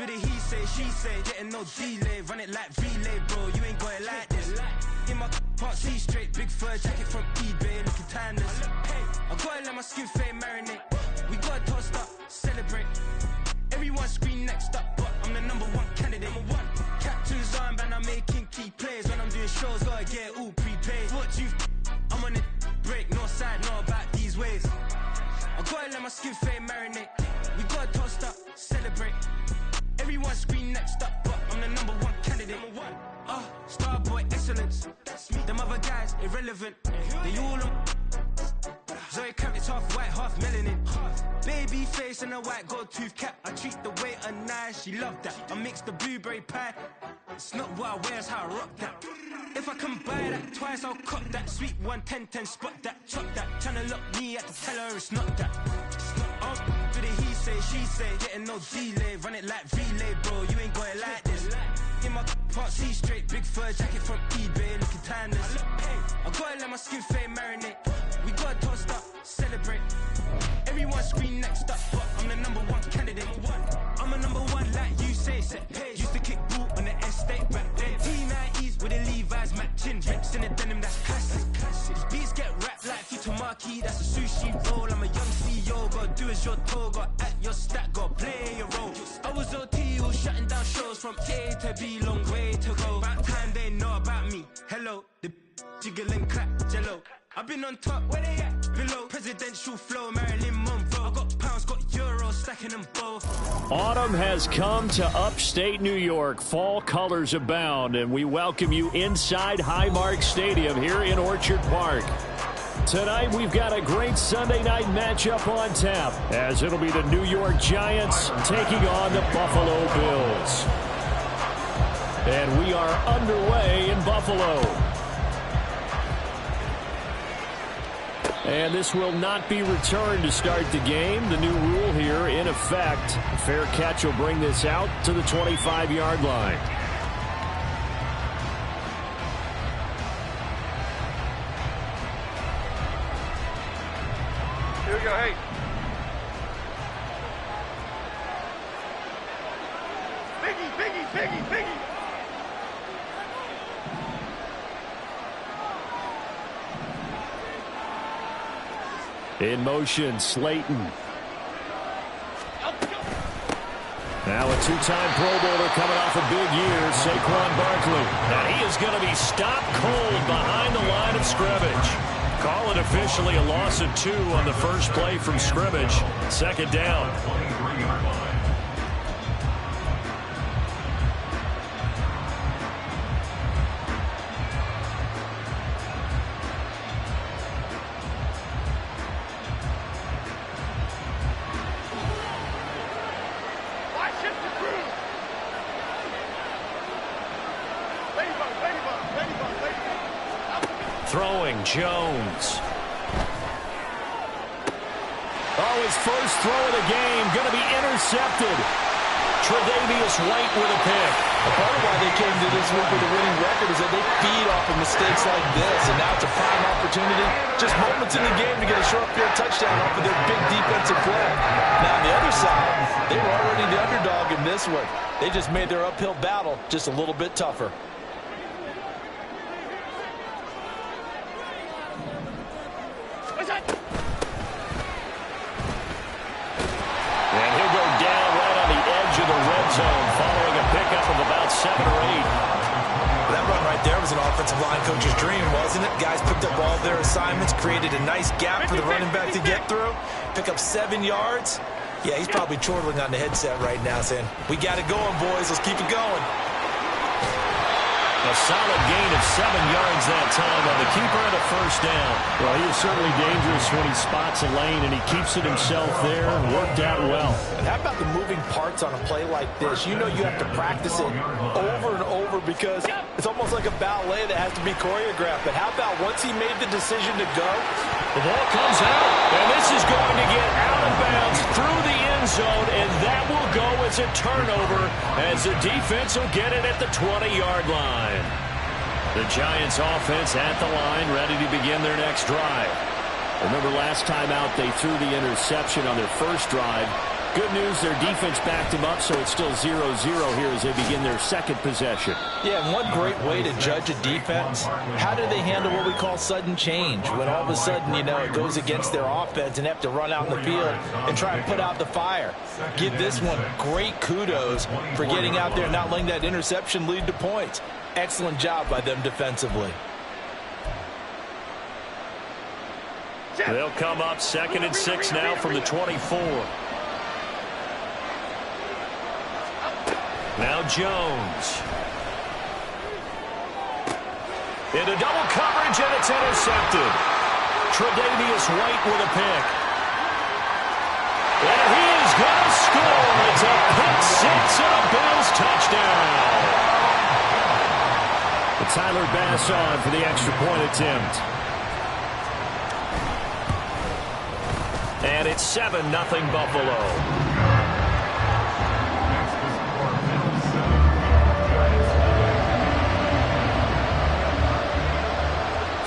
with a he say, she say, getting no delay, run it like relay, bro. You ain't got it like this. In my part C straight, big fur jacket from eBay, looking timeless. I gotta let my skin fade marinate. We gotta toast up, celebrate. Everyone scream next up, but I'm the #1 candidate. Captain's armband, I'm making key plays. When I'm doing shows, gotta get it all prepaid. What you I'm on it, break, no side, know about these ways. I gotta let my skin fade marinate. We gotta toast up, celebrate. Everyone scream next up, but I'm the #1 candidate. Starboy excellence. Them other guys irrelevant. They all on. Zoe Kravitz half white, half melanin. Baby face and a white gold tooth cap. I treat the waiter nice, she love that. I mix the blueberry pie. It's not what I wear, it's how I rock that. If I can buy that twice, I'll cut that. Sweet 110, spot that, chop that. Tryna lock me at the teller, it's not that. For the he say, she say, getting no delay, run it like relay, bro. You ain't got it like this. In my part C straight, big fur jacket from eBay, looking timeless. I gotta let my skin fade marinate. We gotta toast up, celebrate. Everyone scream next up, but I'm the #1 candidate. I'm a #1 like you say, set page. Used to kick ball on the estate back then. T90s with the Levi's matching. Drinks in the denim, that's classic. These beats get wrapped like Futamaki, that's a sushi roll. I'm a young CEO, gotta do as you're told. Gotta act your stat, gotta play your role. I was OT, all shutting down shows from A to B, long way to go. About time they know about me. Hello, the jiggle and clap, jello. I've been on top, where they at? Below, presidential flow, Marilyn Monroe. I got pounds, got euros, stacking them both. Autumn has come to upstate New York. Fall colors abound, and we welcome you inside Highmark Stadium here in Orchard Park. Tonight, we've got a great Sunday night matchup on tap, as it'll be the New York Giants taking on the Buffalo Bills. And we are underway in Buffalo. And this will not be returned to start the game. The new rule here in effect. A fair catch will bring this out to the 25-yard line. Here we go, hey. Biggie. In motion, Slayton. Now a two-time Pro Bowler coming off a big year, Saquon Barkley. Now he is going to be stopped cold behind the line of scrimmage. Call it officially a loss of 2 on the first play from scrimmage. Second down. Throwing, Jones. Oh, his first throw of the game going to be intercepted. Tre'Davious White with a pick. A part of why they came to this week with a winning record is that they feed off of mistakes like this, and now it's a prime opportunity. Just moments in the game to get a short field touchdown off of their big defensive play. Now, on the other side, they were already the underdog in this one. They just made their uphill battle just a little bit tougher. Following a pickup of about 7 or 8. That run right there was an offensive line coach's dream, wasn't it? Guys picked up all their assignments, created a nice gap for the running back to get through, pick up 7 yards. Yeah, he's probably chortling on the headset right now saying, we got it going, boys. Let's keep it going. A solid gain of 7 yards that time on the keeper and a first down. Well, he is certainly dangerous when he spots a lane, and he keeps it himself there. Worked out well. And how about the moving parts on a play like this? You know you have to practice it over and over because it's almost like a ballet that has to be choreographed. But how about once he made the decision to go? The ball comes out, and this is going to get out of bounds through the end zone, and that will go as a turnover as the defense will get it at the 20-yard line. The Giants offense at the line, ready to begin their next drive. Remember last time out they threw the interception on their first drive. Good news, their defense backed them up, so it's still 0-0 here as they begin their second possession. Yeah, and one great way to judge a defense, how do they handle what we call sudden change? When all of a sudden, you know, it goes against their offense and they have to run out in the field and try and put out the fire. Give this one great kudos for getting out there and not letting that interception lead to points. Excellent job by them defensively. They'll come up 2nd and 6 now from the 24. Now Jones. Into double coverage, and it's intercepted. Tre'Davious White with a pick. And he is going to score. It's a pick six and a Bills touchdown. And Tyler Bass on for the extra point attempt. And it's 7-0 Buffalo.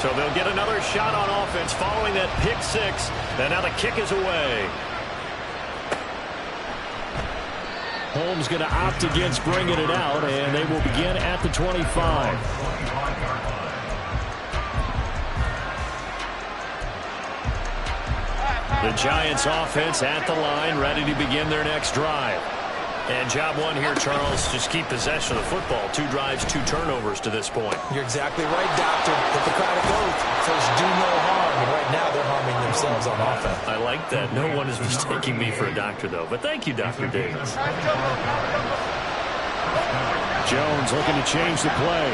So they'll get another shot on offense following that pick six. And now the kick is away. Holmes going to opt against bringing it out, and they will begin at the 25. The Giants offense at the line, ready to begin their next drive. And job one here, Charles, just keep possession of the football. 2 drives, 2 turnovers to this point. You're exactly right, Doctor. Let the crowd go. First, do no harm. And right now, they're harming themselves on offense. I like that. No one is mistaking me for a doctor, though. But thank you, Dr. Davis. Jones looking to change the play.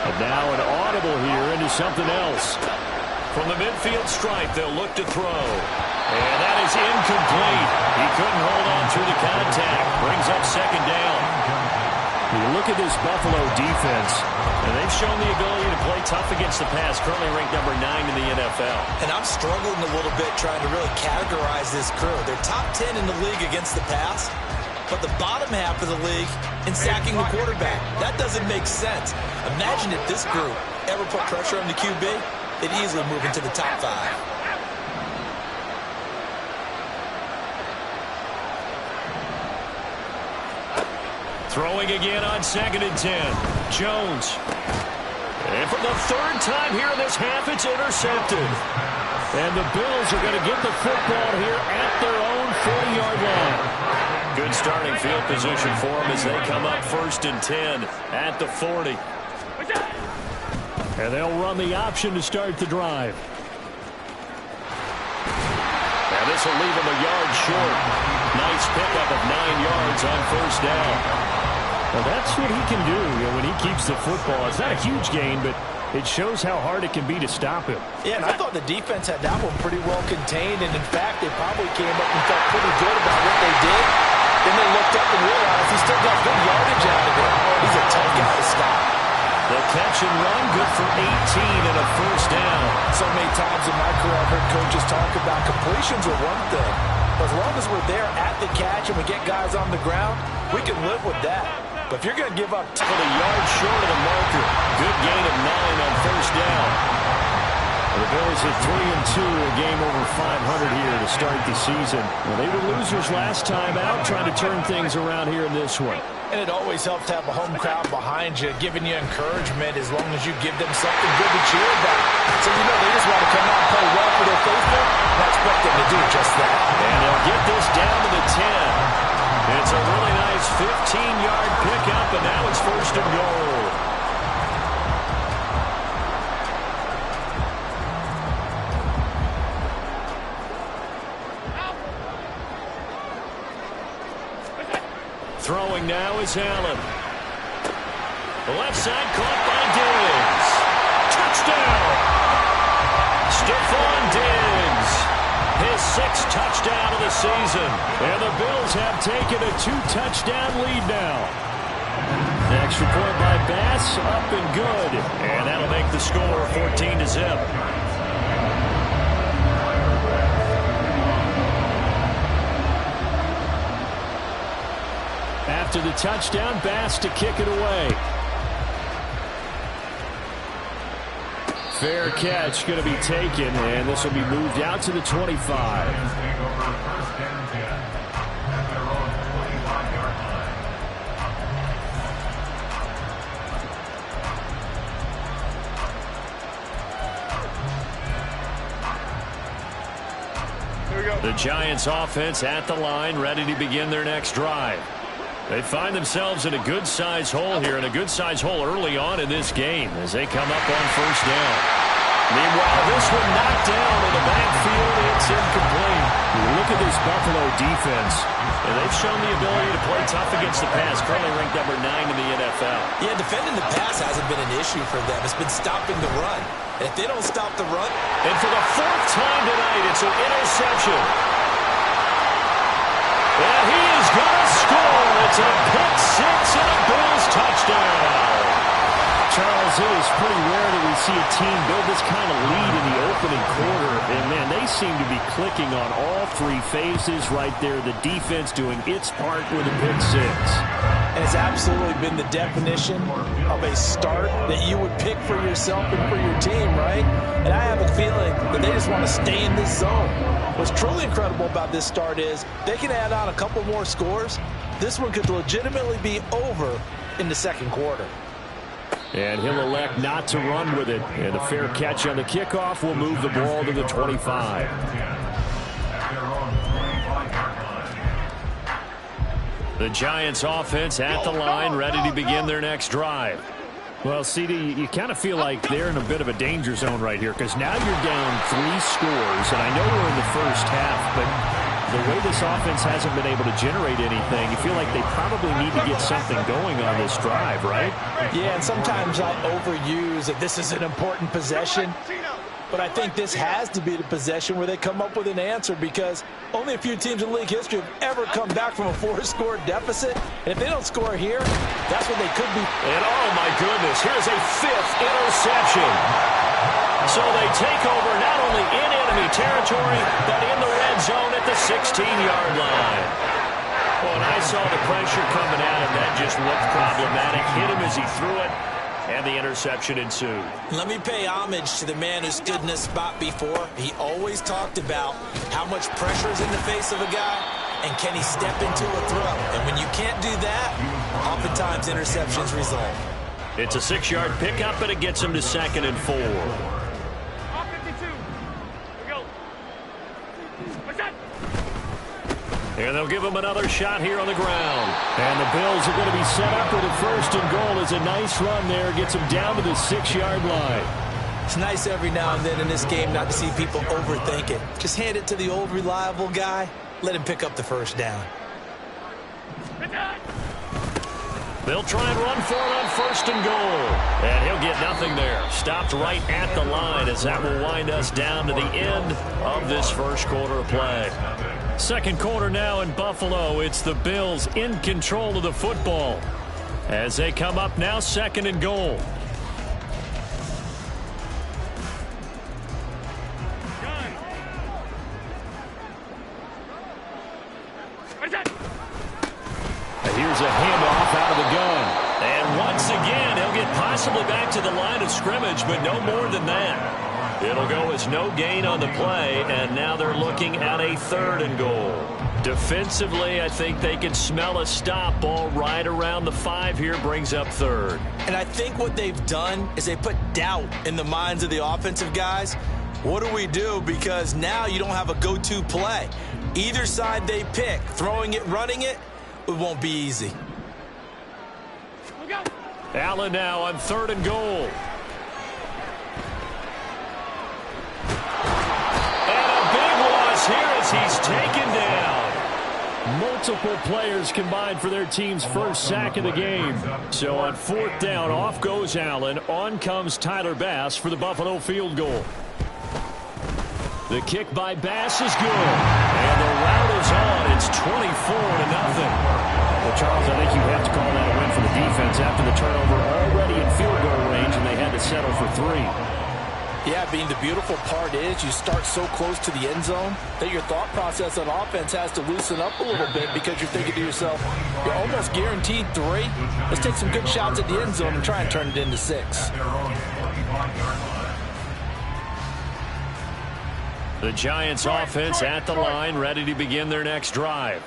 And now an audible here into something else. From the midfield stripe, they'll look to throw. And that is incomplete. He couldn't hold on through the contact. Brings up 2nd down. You look at this Buffalo defense, and they've shown the ability to play tough against the pass, currently ranked number 9 in the NFL. And I'm struggling a little bit trying to really categorize this crew. They're top 10 in the league against the pass, but the bottom half of the league in sacking the quarterback. That doesn't make sense. Imagine if this group ever put pressure on the QB, they'd easily move into the top 5. Throwing again on 2nd and 10. Jones. And for the 3rd time here in this half, it's intercepted. And the Bills are going to get the football here at their own 40-yard line. Good starting field position for them as they come up 1st and 10 at the 40. And they'll run the option to start the drive. And this will leave them a yard short. Nice pickup of 9 yards on 1st down. Well, that's what he can do when he keeps the football. It's not a huge gain, but it shows how hard it can be to stop him. Yeah, and I thought the defense had that one pretty well contained, and in fact, they probably came up and felt pretty good about what they did. Then they looked up and realized he still got good yardage out of it. He's a tough guy to stop. The catch and run, good for 18 and a 1st down. So many times in my career I've heard coaches talk about completions are one thing. But as long as we're there at the catch and we get guys on the ground, we can live with that. But if you're going to give up a yard short of the marker, good gain of 9 on 1st down. The Bills at 3-2, a game over 500 here to start the season. Well, they were losers last time out, trying to turn things around here in this one. And it always helps to have a home crowd behind you, giving you encouragement as long as you give them something good to cheer about. So, you know, they just want to come out and play well for their faithful, and I expect them to do just that. And they'll get this down to the 10. It's a really nice 15-yard pickup, and now it's 1st and goal. Throwing now is Allen. The left side caught by Diggs. Touchdown! Stephon Diggs. His 6th touchdown of the season. And the Bills have taken a 2-touchdown lead now. The extra point by Bass, up and good. And that'll make the score 14-0. After the touchdown, Bass to kick it away. Fair catch going to be taken, and this will be moved out to the 25. The Giants offense at the line, ready to begin their next drive. They find themselves in a good-sized hole here, and a good-sized hole early on in this game as they come up on first down. Meanwhile, this one knocked down in the backfield. It's incomplete. Look at this Buffalo defense. And they've shown the ability to play tough against the pass. Currently ranked number 9 in the NFL. Yeah, defending the pass hasn't been an issue for them. It's been stopping the run. And if they don't stop the run... And for the 4th time tonight, it's an interception. And he is going to score. It's a pick six and a Bills touchdown. Charles, it is pretty rare that we see a team build this kind of lead in the opening quarter. And, man, they seem to be clicking on all 3 phases right there. The defense doing its part with a pick six. And it's absolutely been the definition of a start that you would pick for yourself and for your team, right? And I have a feeling that they just want to stay in this zone. What's truly incredible about this start is they can add on a couple more scores. This one could legitimately be over in the second quarter. And he'll elect not to run with it. And a fair catch on the kickoff will move the ball to the 25. The Giants offense at the line, ready to begin their next drive. Well, CD, you kind of feel like they're in a bit of a danger zone right here because now you're down 3 scores. And I know we're in the first half, but the way this offense hasn't been able to generate anything, you feel like they probably need to get something going on this drive, right? Yeah, and sometimes I overuse that this is an important possession. But I think this has to be the possession where they come up with an answer because only a few teams in league history have ever come back from a 4-score deficit. And if they don't score here, that's what they could be. And oh my goodness, here's a 5th interception. So they take over not only in enemy territory, but in the red zone at the 16-yard line. Well, and I saw the pressure coming at him. That just looked problematic. Hit him as he threw it. And the interception ensued. Let me pay homage to the man who stood in this spot before. He always talked about how much pressure is in the face of a guy and can he step into a throw. And when you can't do that, oftentimes interceptions result. It's a 6-yard pickup, and it gets him to 2nd and 4. And they'll give him another shot here on the ground. And the Bills are going to be set up with a 1st and goal. As a nice run there gets him down to the 6-yard line. It's nice every now and then in this game not to see people overthink it. Just hand it to the old reliable guy. Let him pick up the 1st down. They'll try and run for it on 1st and goal. And he'll get nothing there. Stopped right at the line as that will wind us down to the end of this first quarter of play. Second quarter now in Buffalo. It's the Bills in control of the football as they come up now 2nd and goal. And here's a handoff out of the gun. And once again, he'll get possibly back to the line of scrimmage, but no more than that. It'll go as no gain on the play, and now they're looking at a 3rd and goal. Defensively, I think they can smell a stop. Ball right around the 5 here, brings up 3rd. And I think what they've done is they put doubt in the minds of the offensive guys. What do we do? Because now you don't have a go-to play. Either side they pick, throwing it, running it, it won't be easy. Allen now on 3rd and goal. Here as he's taken down. Multiple players combined for their team's first sack of the game. So on 4th down, off goes Allen. On comes Tyler Bass for the Buffalo field goal. The kick by Bass is good. And the route is on. It's 24-0. Well, Charles, I think you have to call that a win for the defense after the turnover already in field goal range, and they had to settle for 3. Yeah, Bean, the beautiful part is you start so close to the end zone that your thought process on offense has to loosen up a little bit because you're thinking to yourself, you're almost guaranteed 3. Let's take some good shots at the end zone and try and turn it into 6. The Giants offense at the line, ready to begin their next drive.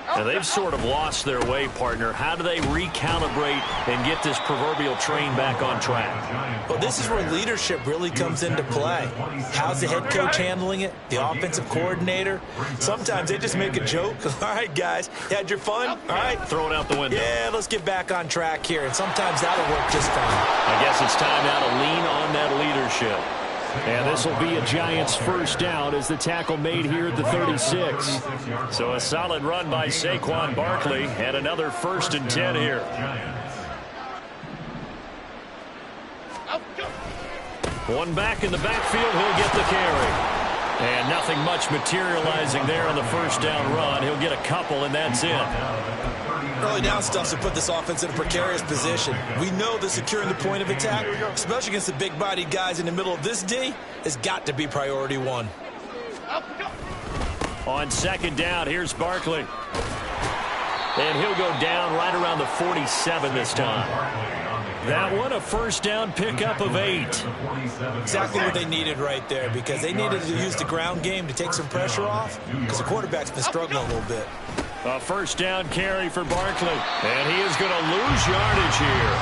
Now, they've sort of lost their way, partner. How do they recalibrate and get this proverbial train back on track? Well, this is where leadership really comes into play. How's the head coach handling it? The offensive coordinator? Sometimes they just make a joke. All right, guys, you had your fun? All right. Throw it out the window. Yeah, let's get back on track here. And sometimes that'll work just fine. I guess it's time now to lean on that leadership. And this will be a Giants first down as the tackle made here at the 36. So a solid run by Saquon Barkley and another 1st and 10 here. One back in the backfield, he'll get the carry. And nothing much materializing there on the first down run. He'll get a couple, and that's it. Early down stuff to put this offense in a precarious position. We know that securing the point of attack, especially against the big-bodied guys in the middle of this D, has got to be priority one. On 2nd down, here's Barkley. And he'll go down right around the 47 this time. That one, a first down pickup of 8. Exactly what they needed right there, because they needed to use the ground game to take some pressure off, because the quarterback's been struggling a little bit. A first down carry for Barkley. And he is going to lose yardage here.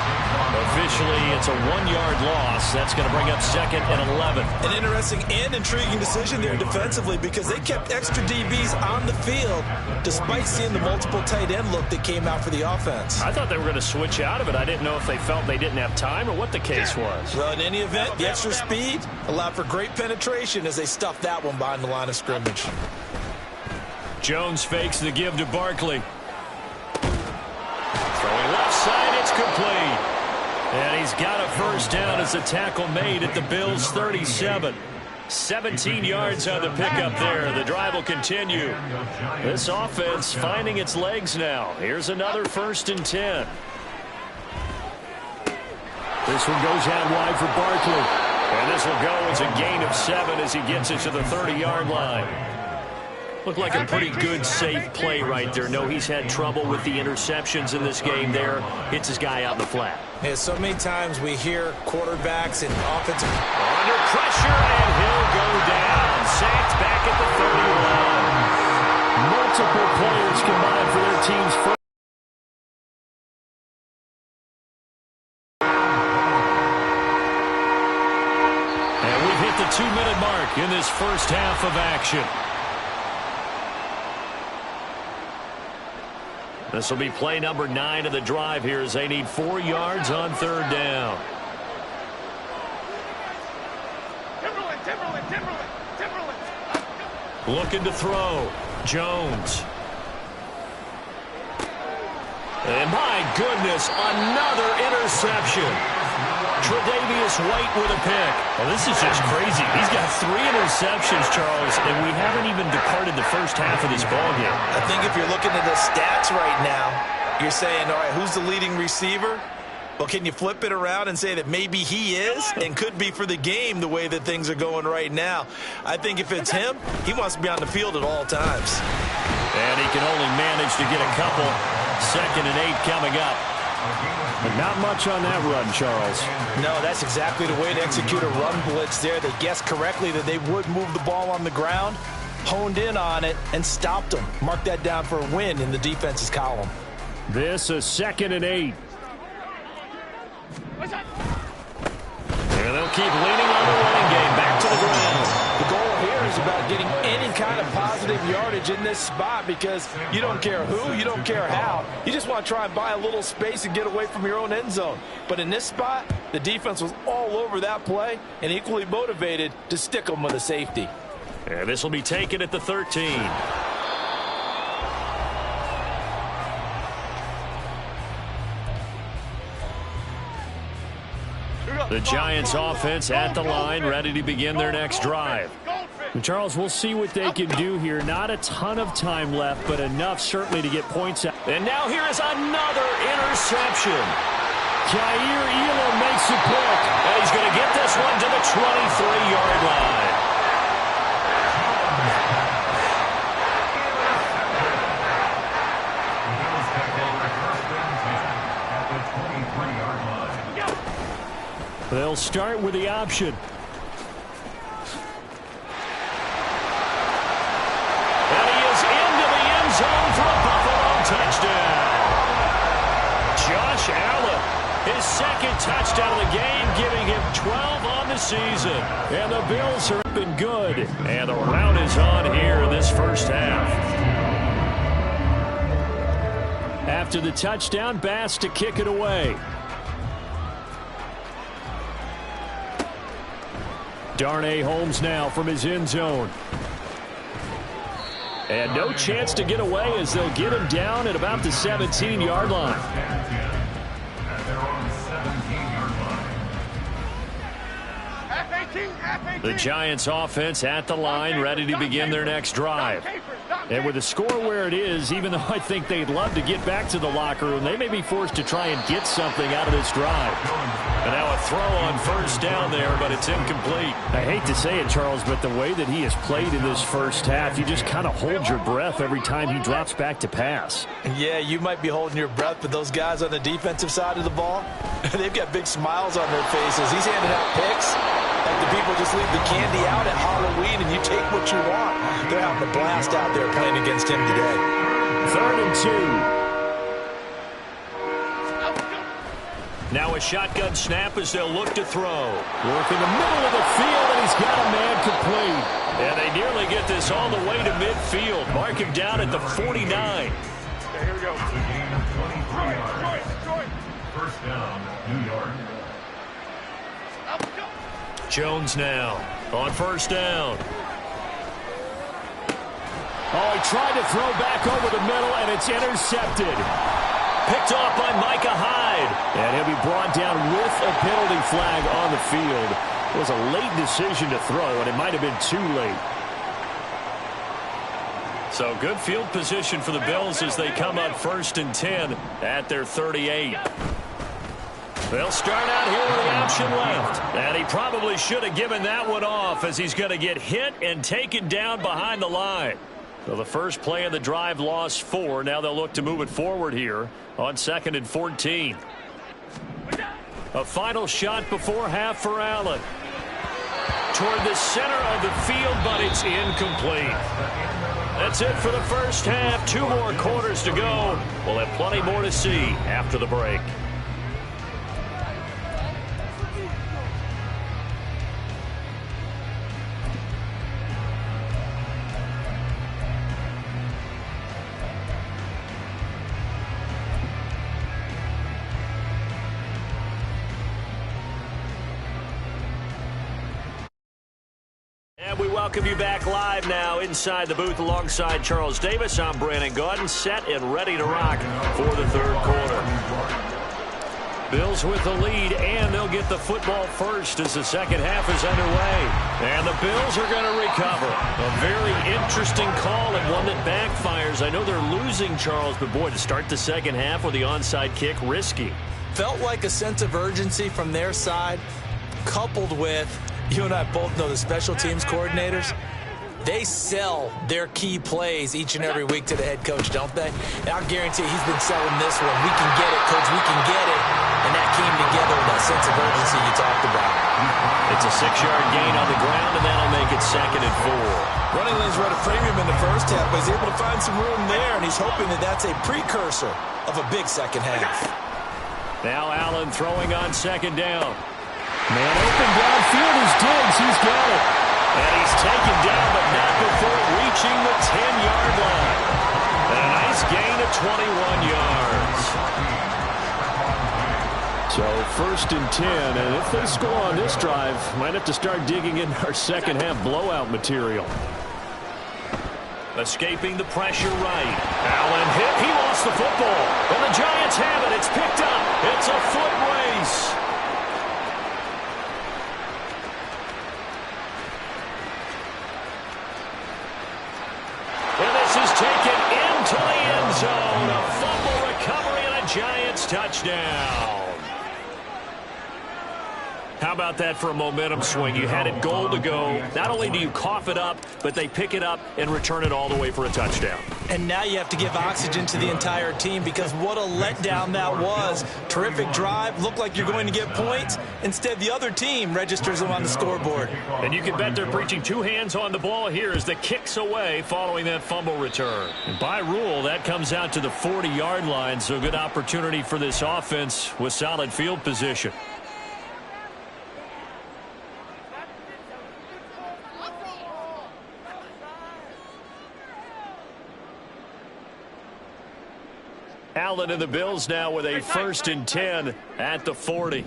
Officially, it's a 1-yard loss. That's going to bring up 2nd and 11. An interesting and intriguing decision there defensively, because they kept extra DBs on the field despite seeing the multiple tight end look that came out for the offense. I thought they were going to switch out of it. I didn't know if they felt they didn't have time or what the case was. Well, in any event, the extra speed allowed for great penetration as they stuffed that one behind the line of scrimmage. Jones fakes the give to Barkley. Throwing left side, it's complete. And he's got a first down as a tackle made at the Bills' 37. 17 yards on the pickup there. The drive will continue. This offense finding its legs now. Here's another 1st and 10. This one goes out wide for Barkley. And this will go as a gain of 7 as he gets it to the 30-yard line. Looked like a pretty good, safe play right there. No, he's had trouble with the interceptions in this game there. Hits his guy out in the flat. Yeah, so many times we hear quarterbacks and offensive... Under pressure, and he'll go down. Sacked back at the 31. Multiple players combined for their team's first. And we've hit the 2-minute mark in this first half of action. This will be play number 9 of the drive here as they need 4 yards on 3rd down. Looking to throw. Jones. And my goodness, another interception. Tre'Davious White with a pick. Well, this is just crazy. He's got 3 interceptions, Charles, and we haven't even departed the first half of this ballgame. I think if you're looking at the stats right now, you're saying, all right, who's the leading receiver? Well, can you flip it around and say that maybe he is and could be for the game the way that things are going right now? I think if it's him, he wants to be on the field at all times. And he can only manage to get a couple. 2nd and 8 coming up. But not much on that run, Charles. No, that's exactly the way to execute a run blitz there. They guessed correctly that they would move the ball on the ground, honed in on it, and stopped them. Mark that down for a win in the defense's column. This is 2nd and 8. And they'll keep leaning on the running game. Back to the ground. The goal here is about getting any kind of positive yardage in this spot, because you don't care who, you don't care how. You just want to try and buy a little space and get away from your own end zone. But in this spot, the defense was all over that play and equally motivated to stick them with a safety. And this will be taken at the 13. The Giants offense at the line, ready to begin their next drive. And Charles, we'll see what they can do here. Not a ton of time left, but enough certainly to get points out. And now here is another interception. Jair Elam makes a pick, and he's going to get this one to the 23-yard line. They'll start with the option. season. And the Bills have been good. And the rout is on here in this first half. After the touchdown, Bass to kick it away. Darnay Holmes now from his end zone. And no chance to get away as they'll get him down at about the 17-yard line. The Giants offense at the line, ready to begin their next drive. And with the score where it is, even though I think they'd love to get back to the locker room, they may be forced to try and get something out of this drive. And now a throw on first down there, but it's incomplete. I hate to say it, Charles, but the way that he has played in this first half, you just kind of hold your breath every time he drops back to pass. Yeah, you might be holding your breath, but those guys on the defensive side of the ball, they've got big smiles on their faces. He's handing out picks like the people just leave the candy out at Halloween and you take what you want. They're having a blast out there playing against him today. 3rd and 2. Now a shotgun snap as they'll look to throw. Working the middle of the field, and he's got a man complete. And they nearly get this all the way to midfield. Mark him down at the 49. Okay, here we go. First down, New York. Jones now on first down. Oh, he tried to throw back over the middle, and it's intercepted. Picked off by Micah Hyde. And he'll be brought down with a penalty flag on the field. It was a late decision to throw, and it might have been too late. So good field position for the Bills as they come up 1st and 10 at their 38. They'll start out here with the option left. And he probably should have given that one off as he's going to get hit and taken down behind the line. So the first play of the drive lost 4. Now they'll look to move it forward here on 2nd and 14. A final shot before half for Allen. Toward the center of the field, but it's incomplete. That's it for the first half. 2 more quarters to go. We'll have plenty more to see after the break. We welcome you back live now inside the booth alongside Charles Davis. I'm Brandon Gaudin, set and ready to rock for the 3rd quarter. Bills with the lead, and they'll get the football first as the second half is underway. And the Bills are going to recover. A very interesting call and one that backfires. I know they're losing, Charles, but boy, to start the second half with the onside kick, risky. Felt like a sense of urgency from their side, coupled with, you and I both know the special teams coordinators, they sell their key plays each and every week to the head coach, don't they? And I'll guarantee he's been selling this one. We can get it, coach, we can get it. And that came together with that sense of urgency you talked about. It's a 6-yard gain on the ground, and that'll make it 2nd and 4. Running lanes were to frame him in the first half, but he's able to find some room there, and he's hoping that that's a precursor of a big second half. Now Allen throwing on 2nd down. Man open downfield is Diggs. He's got it. And he's taken down, but not before reaching the 10-yard line. And a nice gain of 21 yards. So 1st and 10, and if they score on this drive, might have to start digging in our second half blowout material. Escaping the pressure right. Allen hit. He lost the football. And the Giants have it. It's picked up. It's a foot race. Is taken into the end zone. A fumble recovery and a Giants touchdown. How about that for a momentum swing? You had it goal to go. Not only do you cough it up, but they pick it up and return it all the way for a touchdown. And now you have to give oxygen to the entire team because what a letdown that was. Terrific drive. Looked like you're going to get points. Instead, the other team registers them on the scoreboard. And you can bet they're preaching 2 hands on the ball here as the kick's away following that fumble return. And by rule, that comes out to the 40-yard line, so good opportunity for this offense with solid field position. Allen and the Bills now with a 1st and 10 at the 40.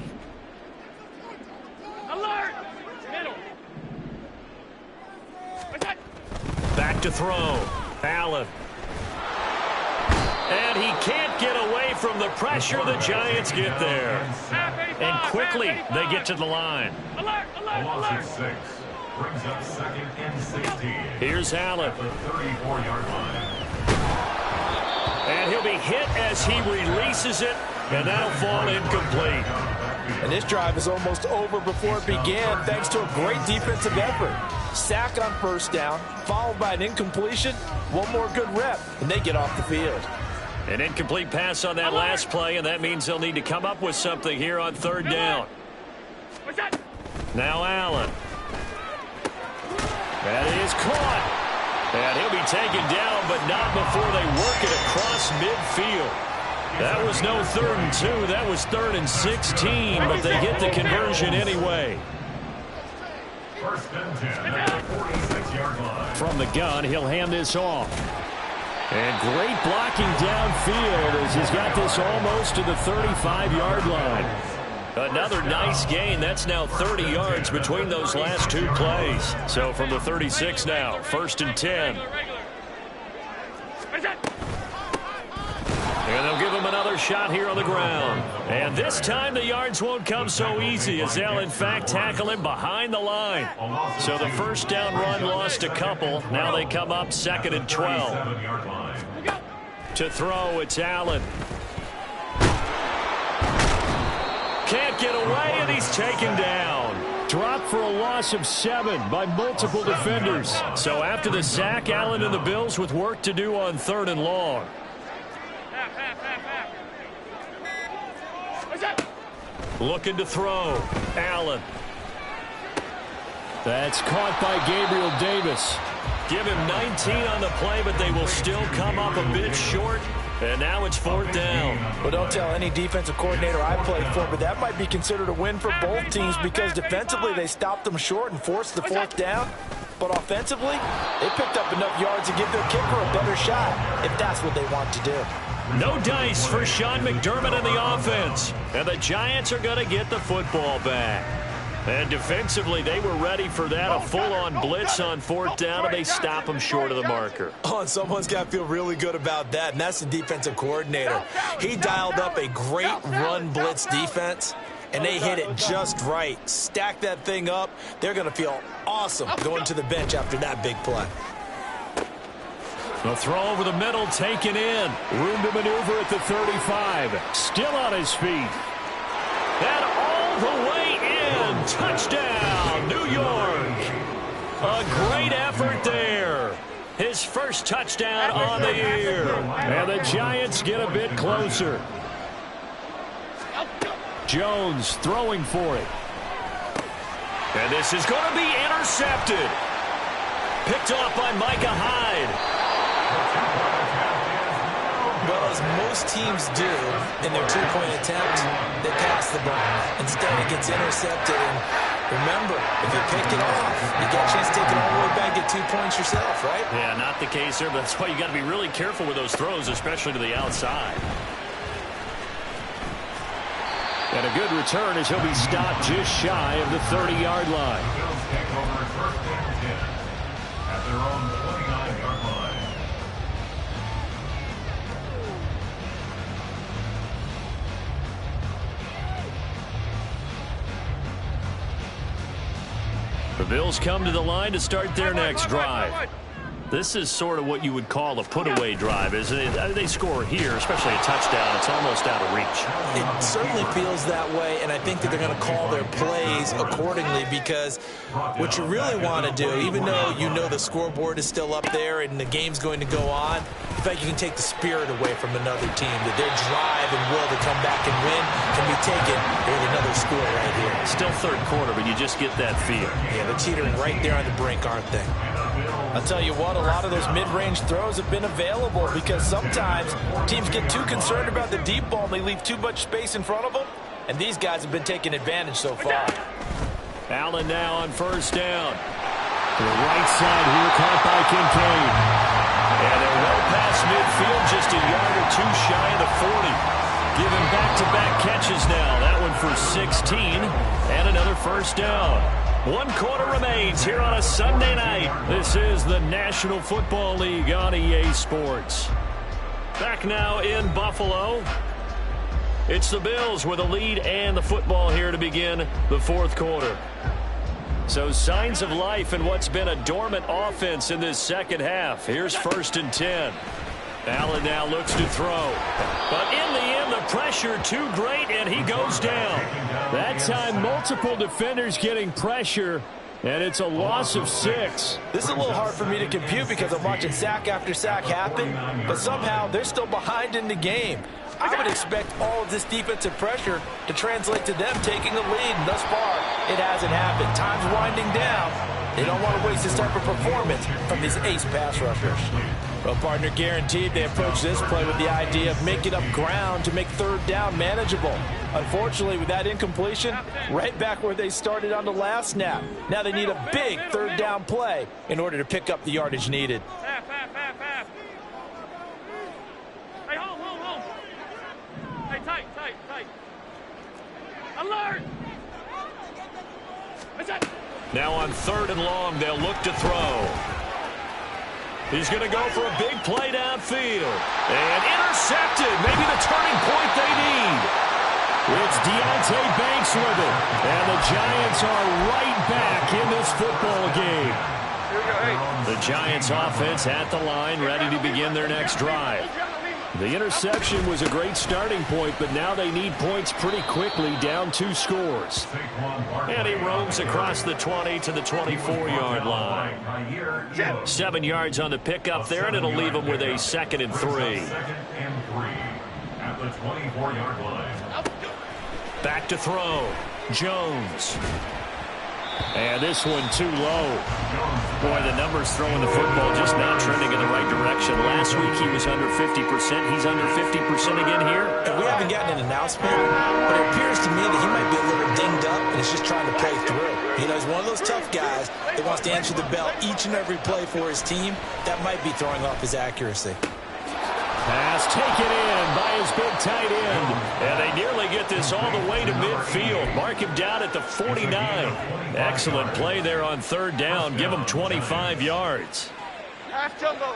Alert! Middle. Back to throw. Allen. And he can't get away from the pressure. The Giants get there. And quickly they get to the line. Alert! A loss of 6. Brings up 2nd and 16. Here's Allen. At the 34-yard line. And he'll be hit as he releases it. And that'll fall incomplete. And this drive is almost over before it began thanks to a great defensive effort. Sack on 1st down, followed by an incompletion. One more good rep, and they get off the field. An incomplete pass on that last play, and that means they'll need to come up with something here on 3rd down. Now Allen. That is caught. And he'll be taken down, but not before they work it across midfield. That was no 3rd and 2. That was 3rd and 16, but they get the conversion anyway. 1st and 10 at the 46-yard line. From the gun, he'll hand this off. And great blocking downfield as he's got this almost to the 35-yard line. Another nice gain. That's now 30 yards between those last 2 plays. So from the 36 now, 1st and 10. And they'll give him another shot here on the ground. And this time the yards won't come so easy as they'll, in fact, tackle him behind the line. So the 1st down run lost a couple. Now they come up 2nd and 12. To throw, it's Allen. Can't get away, and he's taken down. Dropped for a loss of 7 by multiple defenders. So after the sack, Allen and the Bills with work to do on 3rd and long. Looking to throw. Allen. That's caught by Gabriel Davis. Give him 19 on the play, but they will still come up a bit short. And now it's 4th down. Well, don't tell any defensive coordinator I played for, but that might be considered a win for both teams because defensively they stopped them short and forced the 4th down. But offensively, they picked up enough yards to give their kicker a better shot if that's what they want to do. No dice for Sean McDermott and the offense. And the Giants are going to get the football back. And defensively, they were ready for that, a full-on blitz on 4th down, and they stop them short of the marker. Oh, and someone's got to feel really good about that, and that's the defensive coordinator. He dialed up a great run blitz defense, and they hit it just right. Stack that thing up. They're going to feel awesome going to the bench after that big play. The throw over the middle taken in. Room to maneuver at the 35. Still on his feet. And all the way in. Touchdown, New York. A great effort there. His 1st touchdown on the year. And the Giants get a bit closer. Jones throwing for it. And this is going to be intercepted. Picked off by Micah Hyde. Well, as most teams do in their 2-point attempt, they pass the ball. Instead, it gets intercepted. And remember, if you pick it off, you get a chance to take it all the way back, get 2 points yourself, right? Yeah, not the case there, but that's why you got to be really careful with those throws, especially to the outside. And a good return as he'll be stopped just shy of the 30-yard line. Bills take over 1st and 10 at their own 29-yard line. The Bills come to the line to start their next drive. This is sort of what you would call a put-away drive, isn't it? They score here, especially a touchdown. It's almost out of reach. It certainly feels that way, and I think that they're going to call their plays accordingly because what you really want to do, even though you know the scoreboard is still up there and the game's going to go on, in fact, you can take the spirit away from another team, that their drive and will to come back and win can be taken with another score right here. Still 3rd quarter, but you just get that feel. Yeah, they're teetering right there on the brink, aren't they? I'll tell you what, a lot of those mid-range throws have been available because sometimes teams get too concerned about the deep ball and they leave too much space in front of them, and these guys have been taking advantage so far. Allen now on 1st down. To the right side here, caught by Kincaid. And they're well past midfield, just a yard or 2 shy of the catches now. That one for 16 and another first down. 1 quarter remains here on a Sunday night. This is the National Football League on EA Sports. Back now in Buffalo. It's the Bills with a lead and the football here to begin the fourth quarter. So signs of life in what's been a dormant offense in this second half. Here's 1st and 10. Allen now looks to throw. But in the end, the pressure too great, and he goes down. That time, multiple defenders getting pressure, and it's a loss of 6. This is a little hard for me to compute because I'm watching sack after sack happen, but somehow they're still behind in the game. I would expect all of this defensive pressure to translate to them taking the lead, and thus far, it hasn't happened. Time's winding down. They don't want to waste this type of performance from these ace pass rushers. Well, partner, guaranteed they approach this play with the idea of making up ground to make 3rd down manageable. Unfortunately, with that incompletion, right back where they started on the last snap. Now they need a big 3rd down play in order to pick up the yardage needed. Hey, hold. Hey, tight. Alert! Now on 3rd and long, they'll look to throw. He's going to go for a big play downfield. And intercepted. Maybe the turning point they need. It's Deonte Banks with it. And the Giants are right back in this football game. The Giants offense at the line, ready to begin their next drive. The interception was a great starting point, but now they need points pretty quickly, down 2 scores. And he roams across the 20 to the 24-yard line. 7 yards on the pickup there, and it'll leave him with a 2nd and 3. At the 24-yard line. Back to throw. Jones. And this one too low. Boy, the numbers throwing the football just not trending in the right direction. Last week he was under 50%. He's under 50% again here. And we haven't gotten an announcement, but it appears to me that he might be a little dinged up and is just trying to play through. You know, he's one of those tough guys that wants to answer the bell each and every play for his team. That might be throwing off his accuracy. Pass taken in by his big tight end. And they nearly get this all the way to midfield. Mark him down at the 49. Excellent play there on 3rd down. Give him 25 yards. Half jumbo.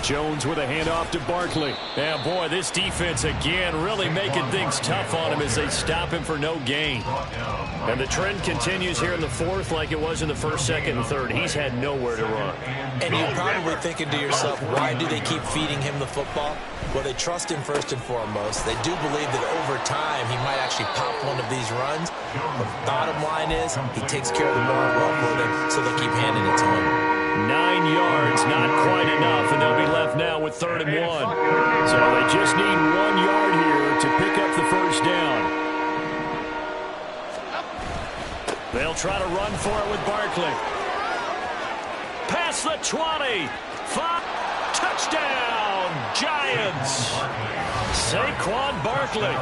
Jones with a handoff to Barkley. And boy, this defense again really making things tough on him as they stop him for no gain. And the trend continues here in the 4th like it was in the 1st, 2nd, and 3rd. He's had nowhere to run. And you're probably thinking to yourself, why do they keep feeding him the football? Well, they trust him first and foremost. They do believe that over time he might actually pop one of these runs. But the bottom line is he takes care of the ball well for them, so they keep handing it to him. 9 yards, not quite enough, and they'll be left now with 3rd and 1. So they just need 1 yard here to pick up the first down. They'll try to run for it with Barkley. Past the 20. 5. Touchdown, Giants. Saquon Barkley,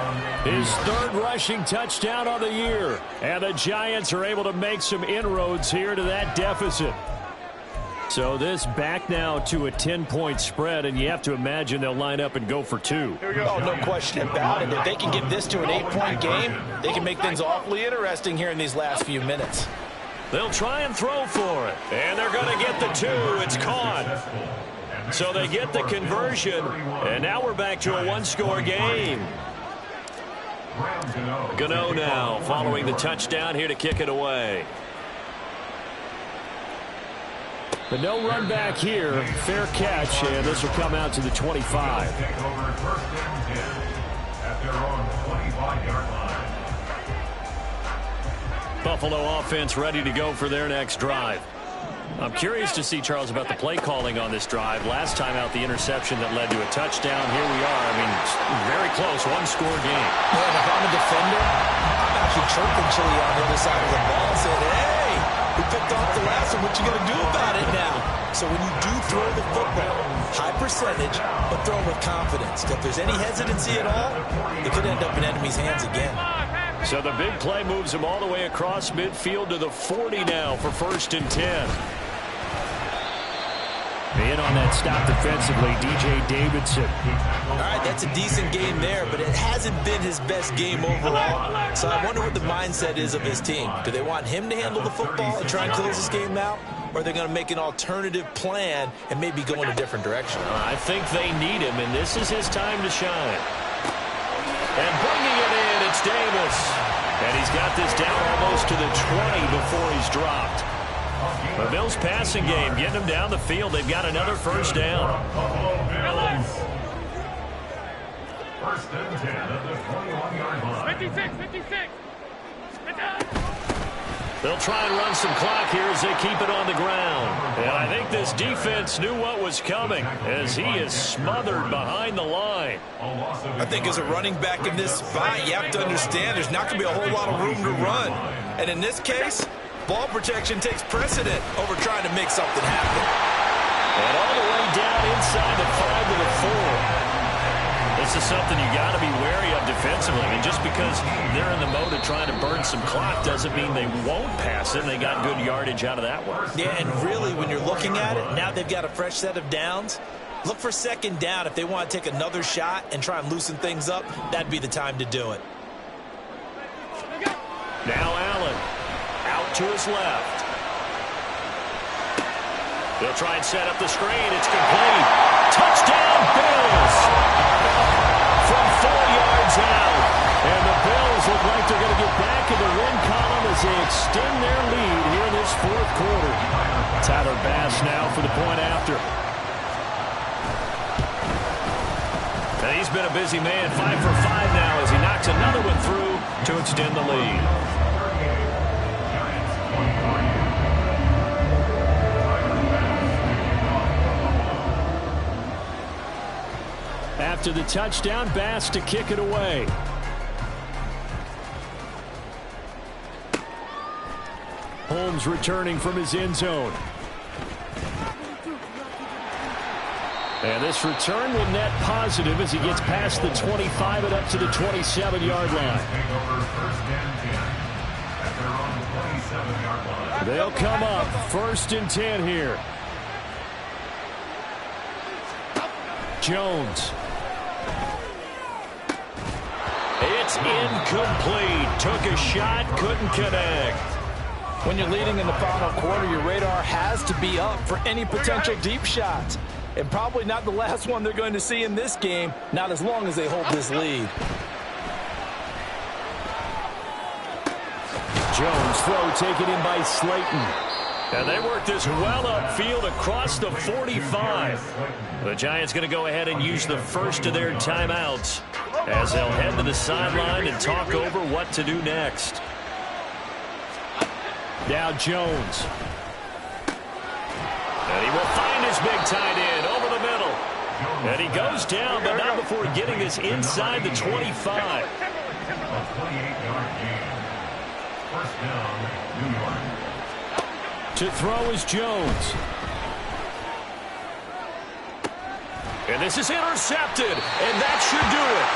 his 3rd rushing touchdown of the year. And the Giants are able to make some inroads here to that deficit. So this back now to a 10-point spread, and you have to imagine they'll line up and go for 2. Oh, no question about it. If they can get this to an 8-point game, they can make things awfully interesting here in these last few minutes. They'll try and throw for it, and they're going to get the 2. It's caught. So they get the conversion, and now we're back to a 1-score game. Gano now following the touchdown here to kick it away. But no run back here. Fair catch, and this will come out to the 25. Take over 1st and 10 at their own 25-yard line. Buffalo offense ready to go for their next drive. I'm curious to see, Charles, about the play calling on this drive. Last time out, the interception that led to a touchdown. Here we are. I mean, very close, 1-score game. Yeah, and if I'm a defender, I'm actually chirping Chili on the other side of the ball and saying, hey, we picked off the last one. What you going to do about it now? So when you do throw the football, high percentage, but throw with confidence. If there's any hesitancy at all, it could end up in enemy's hands again. So the big play moves him all the way across midfield to the 40 now for 1st and 10. The in on that stop defensively, DJ Davidson. All right, that's a decent game there, but it hasn't been his best game overall. So I wonder what the mindset is of his team. Do they want him to handle the football and try and close this game out? Or are they going to make an alternative plan and maybe go in a different direction? I think they need him, and this is his time to shine. And bringing it in, it's Davis. And he's got this down almost to the 20 before he's dropped. The Bills passing game, getting them down the field. They've got another first down. First and 10 at the 21-yard line. 56, 56. Get down. They'll try and run some clock here as they keep it on the ground. And I think this defense knew what was coming as he is smothered behind the line. I think as a running back in this spot, you have to understand there's not going to be a whole lot of room to run. And in this case, ball protection takes precedent over trying to make something happen. And all the way down inside the 5 to the 4. This is something you got to be wary of defensively. I mean, just because they're in the mode of trying to burn some clock doesn't mean they won't pass it. They got good yardage out of that one. Yeah, and really, when you're looking at it, now they've got a fresh set of downs. Look for second down. If they want to take another shot and try and loosen things up, that'd be the time to do it. Now Allen out to his left. They'll try and set up the screen. It's complete. Touchdown, Bills! From 4 yards out. And the Bills look like they're going to get back in the win column as they extend their lead here in this fourth quarter. Tyler Bass now for the point after. And he's been a busy man. 5 for 5 now as he knocks another one through to extend the lead. After the touchdown, Bass to kick it away. Holmes returning from his end zone. And this return will net positive as he gets past the 25 and up to the 27-yard line. They'll come up first and 10 here. Jones. It's incomplete. Took a shot, couldn't connect. When you're leading in the final quarter, your radar has to be up for any potential deep shots. And probably not the last one they're going to see in this game, not as long as they hold this lead. Jones throw taken in by Slayton. And they work this well upfield across the 45. The Giants going to go ahead and use the first of their timeouts as they'll head to the sideline and talk over what to do next. Now Jones. And he will find his big tight end over the middle. And he goes down, but not before getting this inside the 25. First down, New York. To throw is Jones. And this is intercepted, and that should do it.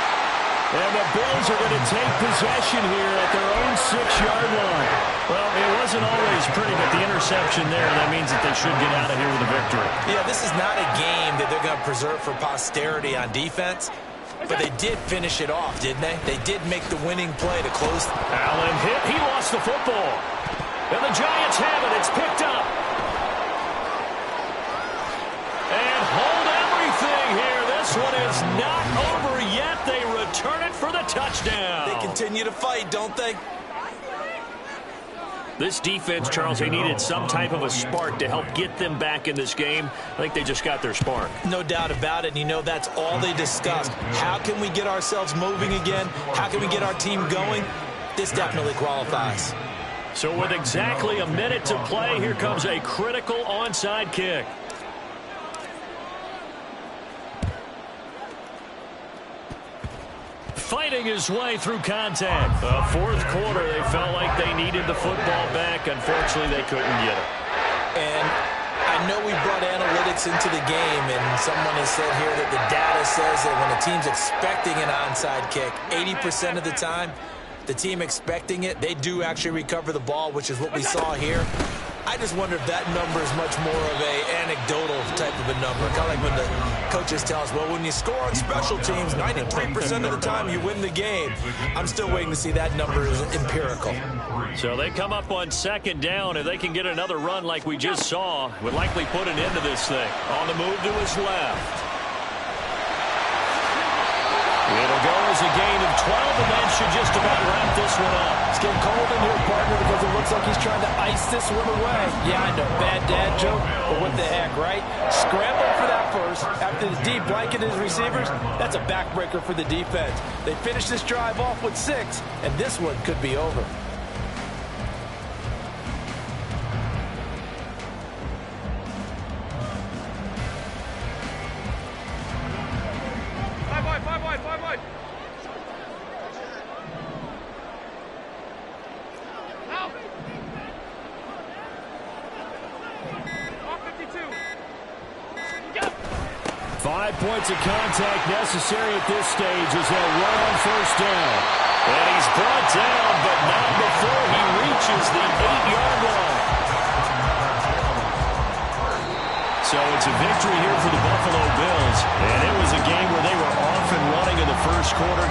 And the Bills are going to take possession here at their own 6-yard line. Well, it wasn't always pretty, but the interception there, that means that they should get out of here with a victory. Yeah, this is not a game that they're going to preserve for posterity on defense, but they did finish it off, didn't they? They did make the winning play to close. Allen hit. He lost the football. And the Giants have it. It's picked up. And hold everything here. This one is not over yet. They return it for the touchdown. They continue to fight, don't they? This defense, Charles, they needed some type of a spark to help get them back in this game. I think they just got their spark. No doubt about it. And you know, that's all they discussed. How can we get ourselves moving again? How can we get our team going? This definitely qualifies. So with exactly a minute to play, here comes a critical onside kick. Fighting his way through contact. Fourth quarter, they felt like they needed the football back. Unfortunately, they couldn't get it. And I know we brought analytics into the game, and someone has said here that the data says that when a team's expecting an onside kick, 80% of the time, the team expecting it, they do actually recover the ball, which is what we saw here. I just wonder if that number is much more of a anecdotal type of a number. Kind of like when the coaches tell us, well, when you score on special teams, 93% of the time you win the game. I'm still waiting to see that number is empirical. So they come up on second down. If they can get another run like we just saw, would likely put an end to this thing. On the move to his left. It'll go as a gain of 12, and that should just about wrap this one up. It's getting cold in here, partner, because it looks like he's trying to ice this one away. Yeah, I know, bad dad joke, but what the heck, right? Scramble for that first. After the deep blanket his receivers, that's a backbreaker for the defense. They finish this drive off with 6, and this one could be over. Five wide. Out. Off 52. Go. 5 points of contact necessary at this stage as they'll run on first down. And he's brought down, but not before he reaches the 8-yard line. So it's a victory here for the Buffalo Bills. And it was a game where they were off and running in the first quarter,